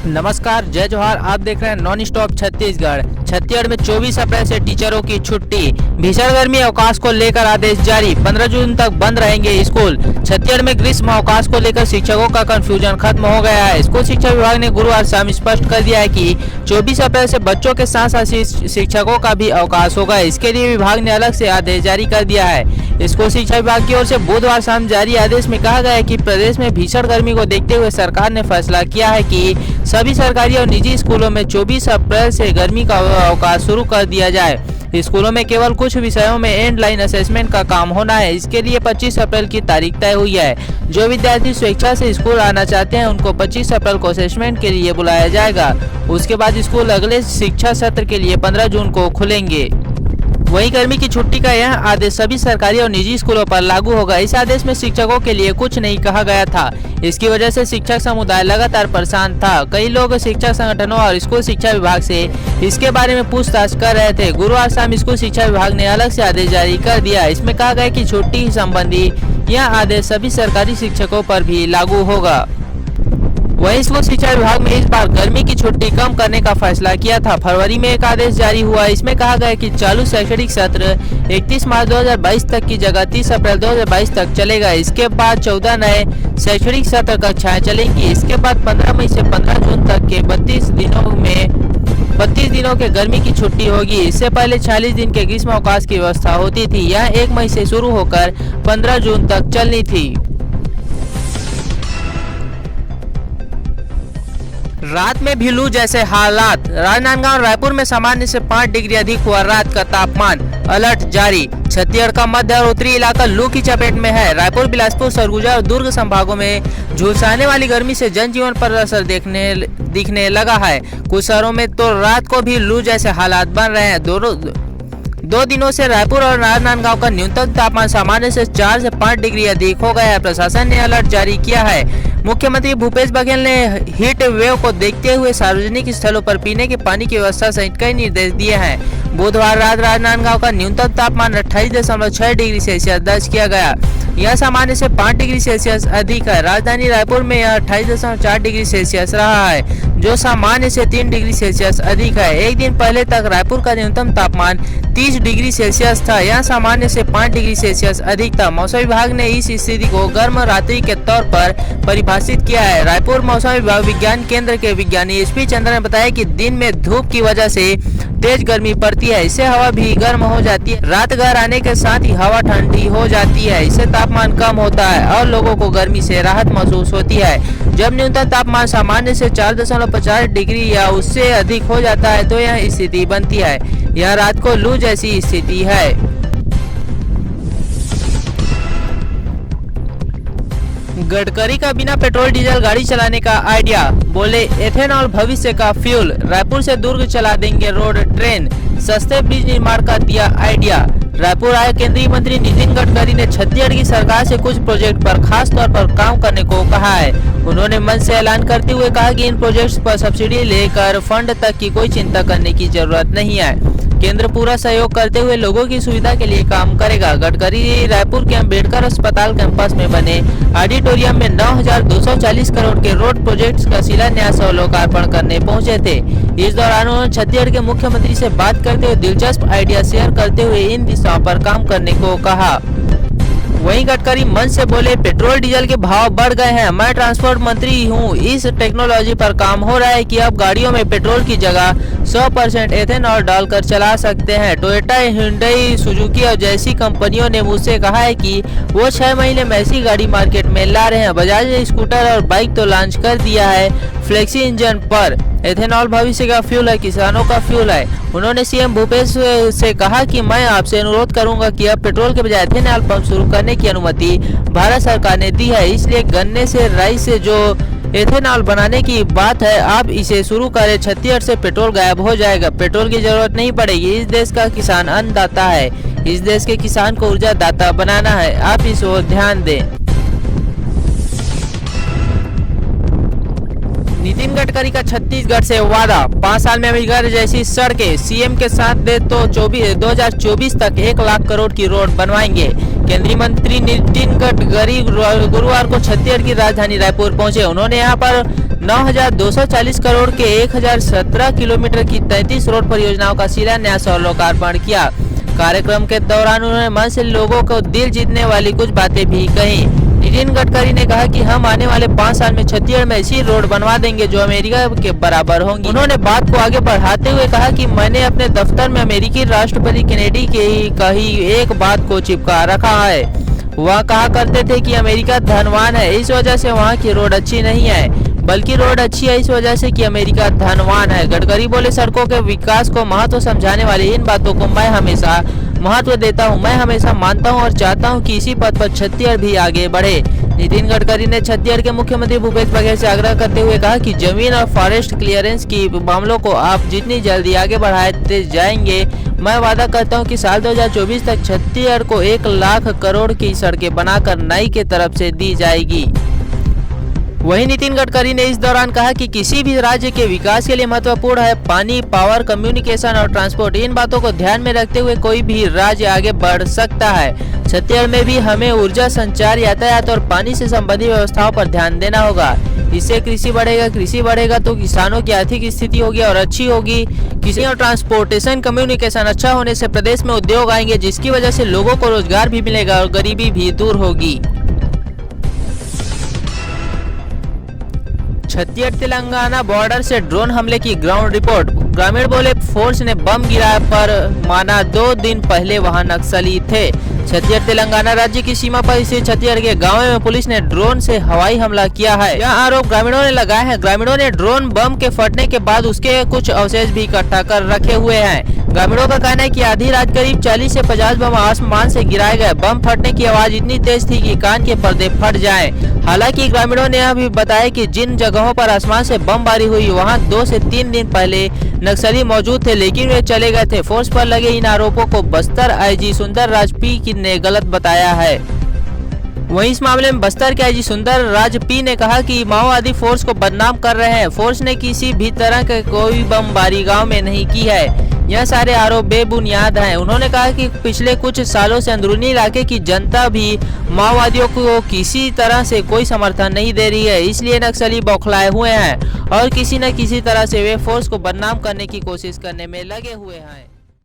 नमस्कार, जय जोहार। आप देख रहे हैं नॉन स्टॉप छत्तीसगढ़। छत्तीसगढ़ में 24 अप्रैल से टीचरों की छुट्टी। भीषण गर्मी अवकाश को लेकर आदेश जारी। 15 जून तक बंद रहेंगे स्कूल। छत्तीसगढ़ में ग्रीष्म अवकाश को लेकर शिक्षकों का कंफ्यूजन खत्म हो गया है। स्कूल शिक्षा विभाग ने गुरुवार शाम स्पष्ट कर दिया है कि 24 अप्रैल से बच्चों के साथ साथ शिक्षकों का भी अवकाश होगा। इसके लिए विभाग ने अलग से आदेश जारी कर दिया है। स्कूल शिक्षा विभाग की ओर से बुधवार शाम जारी आदेश में कहा गया है कि प्रदेश में भीषण गर्मी को देखते हुए सरकार ने फैसला किया है कि सभी सरकारी और निजी स्कूलों में 24 अप्रैल से गर्मी का अवकाश शुरू कर दिया जाए। स्कूलों में केवल कुछ विषयों में एंड लाइन असेसमेंट का काम होना है। इसके लिए 25 अप्रैल की तारीख तय हुई है। जो विद्यार्थी स्वेच्छा से स्कूल आना चाहते हैं उनको 25 अप्रैल को असेसमेंट के लिए बुलाया जाएगा। उसके बाद स्कूल अगले शिक्षा सत्र के लिए 15 जून को खुलेंगे। वहीं गर्मी की छुट्टी का यह आदेश सभी सरकारी और निजी स्कूलों पर लागू होगा। इस आदेश में शिक्षकों के लिए कुछ नहीं कहा गया था। इसकी वजह से शिक्षक समुदाय लगातार परेशान था। कई लोग शिक्षक संगठनों और स्कूल शिक्षा विभाग से इसके बारे में पूछताछ कर रहे थे। गुरुवार शाम स्कूल शिक्षा विभाग ने अलग से आदेश जारी कर दिया। इसमें कहा गया कि छुट्टी संबंधी यह आदेश सभी सरकारी शिक्षकों पर भी लागू होगा। वहीं स्कूल शिक्षा विभाग में इस बार गर्मी की छुट्टी कम करने का फैसला किया था। फरवरी में एक आदेश जारी हुआ। इसमें कहा गया कि चालू शैक्षणिक सत्र 31 मार्च 2022 तक की जगह 30 अप्रैल 2022 तक चलेगा। इसके बाद 14 नए शैक्षणिक सत्र कक्षाएं चलेंगी। इसके बाद 15 मई से 15 जून तक के 32 दिनों के गर्मी की छुट्टी होगी। इससे पहले 46 दिन के ग्रीष्म अवकाश की व्यवस्था होती थी। यह 1 मई से शुरू होकर 15 जून तक चलनी थी। रात में भी लू जैसे हालात। राजनांदगांव रायपुर में सामान्य से 5 डिग्री अधिक हुआ रात का तापमान। अलर्ट जारी। छत्तीसगढ़ का मध्य और उत्तरी इलाका लू की चपेट में है। रायपुर, बिलासपुर, सरगुजा और दुर्ग संभागों में झुलसाने वाली गर्मी से जनजीवन पर असर दिखने लगा है। कुछ शहरों में तो रात को भी लू जैसे हालात बन रहे हैं। 2 दिनों से रायपुर और राजनांदगांव का न्यूनतम तापमान सामान्य से 4 से 5 डिग्री अधिक हो गया है। प्रशासन ने अलर्ट जारी किया है। मुख्यमंत्री भूपेश बघेल ने हीट वेव को देखते हुए सार्वजनिक स्थलों पर पीने के पानी की व्यवस्था सहित कई निर्देश दिए हैं। बुधवार रात राजनांदगांव का न्यूनतम तापमान 28.6 डिग्री सेल्सियस दर्ज किया गया। यह सामान्य से 5 डिग्री सेल्सियस अधिक है। राजधानी रायपुर में यह 28.4 डिग्री सेल्सियस रहा है, जो सामान्य से 3 डिग्री सेल्सियस अधिक है। एक दिन पहले तक रायपुर का न्यूनतम तापमान 30 डिग्री सेल्सियस था। यह सामान्य से 5 डिग्री सेल्सियस अधिक था। मौसम विभाग ने इस स्थिति को गर्म रात्रि के तौर पर परिभाषित किया है। रायपुर मौसम विज्ञान केंद्र के विज्ञानी एसपी चंद्र ने बताया कि दिन में धूप की वजह से तेज गर्मी पड़ती है। इससे हवा भी गर्म हो जाती है। रात घर आने के साथ ही हवा ठंडी हो जाती है। इससे तापमान कम होता है और लोगों को गर्मी से राहत महसूस होती है। जब न्यूनतम तापमान सामान्य से 4.50 डिग्री या उससे अधिक हो जाता है तो यह स्थिति बनती है। यह रात को लू जैसी स्थिति है। गडकरी का बिना पेट्रोल डीजल गाड़ी चलाने का आइडिया। बोले एथेनॉल भविष्य का फ्यूल। रायपुर से दुर्ग चला देंगे रोड ट्रेन। सस्ते ब्रिज निर्माण का दिया आइडिया। रायपुर आए केंद्रीय मंत्री नितिन गडकरी ने छत्तीसगढ़ की सरकार से कुछ प्रोजेक्ट पर खास तौर पर काम करने को कहा है। उन्होंने मंच से ऐलान करते हुए कहा कि इन प्रोजेक्ट्स पर सब्सिडी लेकर फंड तक की कोई चिंता करने की जरूरत नहीं है। केंद्र पूरा सहयोग करते हुए लोगों की सुविधा के लिए काम करेगा। गडकरी रायपुर के अंबेडकर अस्पताल कैंपस में बने ऑडिटोरियम में 9,240 करोड़ के रोड प्रोजेक्ट्स का शिलान्यास और लोकार्पण करने पहुंचे थे। इस दौरान उन्होंने छत्तीसगढ़ के मुख्यमंत्री से बात करते हुए दिलचस्प आइडिया शेयर करते हुए इन दिशाओं पर काम करने को कहा। वहीं गडकरी मंच से बोले पेट्रोल डीजल के भाव बढ़ गए हैं। मैं ट्रांसपोर्ट मंत्री हूं। इस टेक्नोलॉजी पर काम हो रहा है कि अब गाड़ियों में पेट्रोल की जगह 100% एथेनॉल डालकर चला सकते हैं। टोयोटा, हुंडई, सुजुकी और जैसी कंपनियों ने मुझसे कहा है कि वो 6 महीने में ऐसी गाड़ी मार्केट में ला रहे हैं। बजाज ने स्कूटर और बाइक तो लॉन्च कर दिया है फ्लेक्सी इंजन पर। एथेनॉल भविष्य का फ्यूल है, किसानों का फ्यूल है। उन्होंने सीएम भूपेश से कहा कि मैं आपसे अनुरोध करूंगा कि अब पेट्रोल के बजाय एथेनॉल पंप शुरू करने की अनुमति भारत सरकार ने दी है। इसलिए गन्ने से, राई से जो एथेनॉल बनाने की बात है, आप इसे शुरू करें। छत्तीसगढ़ से पेट्रोल गायब हो जाएगा। पेट्रोल की जरूरत नहीं पड़ेगी। इस देश का किसान अन्नदाता है। इस देश के किसान को ऊर्जा दाता बनाना है। आप इस ओर ध्यान दें। नितिन गडकरी का छत्तीसगढ़ से वादा। 5 साल में अमेरिका जैसी सड़कें सीएम के साथ दे तो 2024 तक 1 लाख करोड़ की रोड बनवाएंगे। केंद्रीय मंत्री नितिन गडकरी गुरुवार को छत्तीसगढ़ की राजधानी रायपुर पहुंचे। उन्होंने यहां पर 9,240 करोड़ के 1,017 किलोमीटर की 33 रोड परियोजनाओं का शिलान्यास और लोकार्पण किया। कार्यक्रम के दौरान उन्होंने मन से लोगों को दिल जीतने वाली कुछ बातें भी कही। नितिन गडकरी ने कहा कि हम आने वाले 5 साल में छत्तीसगढ़ में ऐसी रोड बनवा देंगे जो अमेरिका के बराबर होंगी। उन्होंने बात को आगे बढ़ाते हुए कहा कि मैंने अपने दफ्तर में अमेरिकी राष्ट्रपति केनेडी की कही एक बात को चिपका रखा है। वह कहा करते थे कि अमेरिका धनवान है, इस वजह से वहाँ की रोड अच्छी नहीं है, बल्कि रोड अच्छी है इस वजह से कि अमेरिका धनवान है। गडकरी बोले, सड़कों के विकास को महत्व समझाने वाली इन बातों को मैं हमेशा महत्व देता हूं। मैं हमेशा मानता हूं और चाहता हूं कि इसी पथ पर छत्तीसगढ़ भी आगे बढ़े। नितिन गडकरी ने छत्तीसगढ़ के मुख्यमंत्री भूपेश बघेल से आग्रह करते हुए कहा कि जमीन और फॉरेस्ट क्लियरेंस की मामलों को आप जितनी जल्दी आगे बढ़ाते जाएंगे, मैं वादा करता हूं कि साल 2024 तक छत्तीसगढ़ को 1 लाख करोड़ की सड़कें बनाकर नई के तरफ से दी जाएगी। वहीं नितिन गडकरी ने इस दौरान कहा कि किसी भी राज्य के विकास के लिए महत्वपूर्ण है पानी, पावर, कम्युनिकेशन और ट्रांसपोर्ट। इन बातों को ध्यान में रखते हुए कोई भी राज्य आगे बढ़ सकता है। छत्तीसगढ़ में भी हमें ऊर्जा, संचार, यातायात और पानी से संबंधित व्यवस्थाओं पर ध्यान देना होगा। इससे कृषि बढ़ेगा तो किसानों की आर्थिक स्थिति होगी और अच्छी होगी। कृषि और ट्रांसपोर्टेशन कम्युनिकेशन अच्छा होने से प्रदेश में उद्योग आएंगे, जिसकी वजह से लोगों को रोजगार भी मिलेगा और गरीबी भी दूर होगी। छत्तीसगढ़ तेलंगाना बॉर्डर से ड्रोन हमले की ग्राउंड रिपोर्ट। ग्रामीण बोले, फोर्स ने बम गिराया पर माना 2 दिन पहले वहां नक्सली थे। छत्तीसगढ़ तेलंगाना राज्य की सीमा पर स्थित छत्तीसगढ़ के गाँव में पुलिस ने ड्रोन से हवाई हमला किया है। यह आरोप ग्रामीणों ने लगाया है। ग्रामीणों ने ड्रोन बम के फटने के बाद उसके कुछ अवशेष भी इकट्ठा कर रखे हुए हैं। ग्रामीणों का कहना है कि आधी रात करीब 40 से 50 बम आसमान से गिराए गए। बम फटने की आवाज इतनी तेज थी कि कान के पर्दे फट जाएं। हालांकि ग्रामीणों ने यह भी बताया कि जिन जगहों पर आसमान से बमबारी हुई वहां 2 से 3 दिन पहले नक्सली मौजूद थे, लेकिन वे चले गए थे। फोर्स पर लगे इन आरोपों को बस्तर आईजी सुंदर राज पी ने गलत बताया है। वहीं इस मामले में बस्तर के आईजी सुंदर राज पी ने कहा कि माओवादी फोर्स को बदनाम कर रहे हैं। फोर्स ने किसी भी तरह के कोई बमबारी गांव में नहीं की है। यह सारे आरोप बेबुनियाद हैं। उन्होंने कहा कि पिछले कुछ सालों से अंदरूनी इलाके की जनता भी माओवादियों को किसी तरह से कोई समर्थन नहीं दे रही है, इसलिए नक्सली बौखलाए हुए हैं और किसी न किसी तरह से वे फोर्स को बदनाम करने की कोशिश करने में लगे हुए हैं।